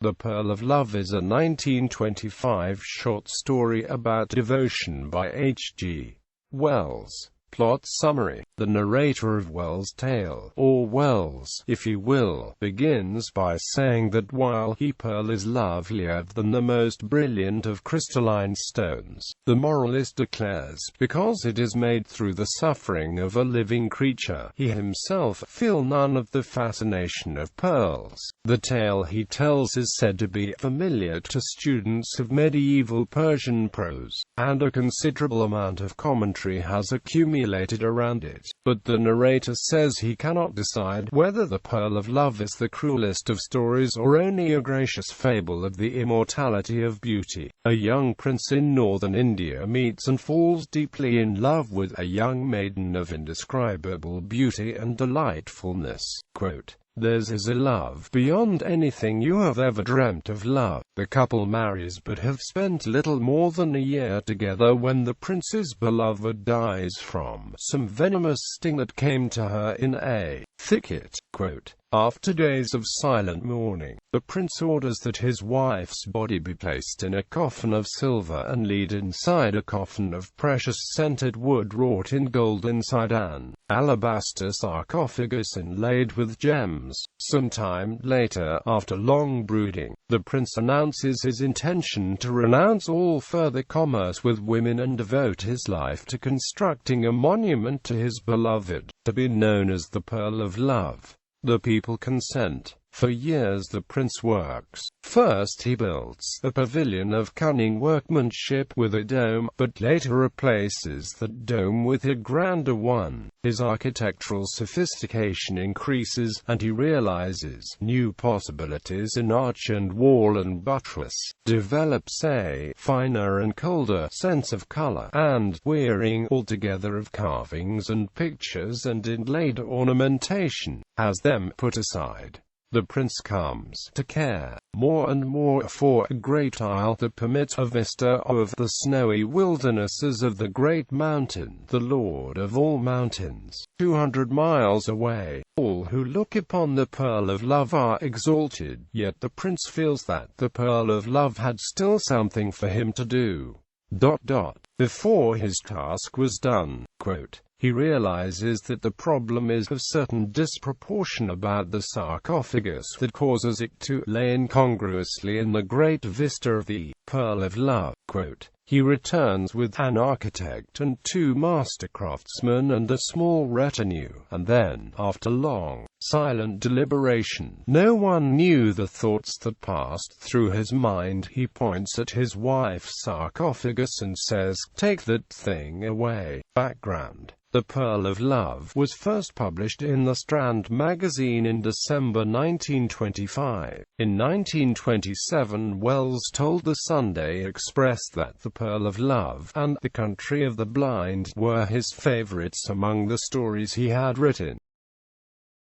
The Pearl of Love is a 1925 short story about devotion by H.G.Wells. Plot summary. The narrator of Wells' tale, or Wells, if you will, begins by saying that while he pearl is lovelier than the most brilliant of crystalline stones, the moralist declares, because it is made through the suffering of a living creature, he himself feel none of the fascination of pearls. The tale he tells is said to be familiar to students of medieval Persian prose, and a considerable amount of commentary has accumulated around it. But the narrator says he cannot decide whether the Pearl of Love is the cruelest of stories or only a gracious fable of the immortality of beauty. A young prince in northern India meets and falls deeply in love with a young maiden of indescribable beauty and delightfulness. Quote, "Theirs is a love beyond anything you have ever dreamt of love. The couple marries but have spent little more than a year together when the prince's beloved dies from some venomous sting that came to her in a thicket." Quote, "After days of silent mourning, the prince orders that his wife's body be placed in a coffin of silver and laid inside a coffin of precious scented wood wrought in gold inside an alabaster sarcophagus inlaid with gems. Some time later, after long brooding, the prince announces his intention to renounce all further commerce with women and devote his life to constructing a monument to his beloved, to be known as the Pearl of Love. The people consent. For years the prince works. First he builds a pavilion of cunning workmanship with a dome, but later replaces that dome with a grander one. His architectural sophistication increases, and he realizes new possibilities in arch and wall and buttress, develops a finer and colder sense of color, and, wearying altogether of carvings and pictures and inlaid ornamentation, has them put aside. The prince comes to care more and more for a great isle that permits a vista of the snowy wildernesses of the great mountain, the lord of all mountains, 200 miles away. All who look upon the Pearl of Love are exalted, yet the prince feels that the Pearl of Love had still something for him to do. Before his task was done, quote, he realizes that the problem is of certain disproportion about the sarcophagus that causes it to lay incongruously in the great vista of the Pearl of Love. Quote, he returns with an architect and 2 master craftsmen and a small retinue, and then, after long, silent deliberation, no one knew the thoughts that passed through his mind. He points at his wife's sarcophagus and says, "Take that thing away." Background. The Pearl of Love was first published in the Strand magazine in December 1925. In 1927, Wells told the Sunday Express that The Pearl of Love and The Country of the Blind were his favorites among the stories he had written.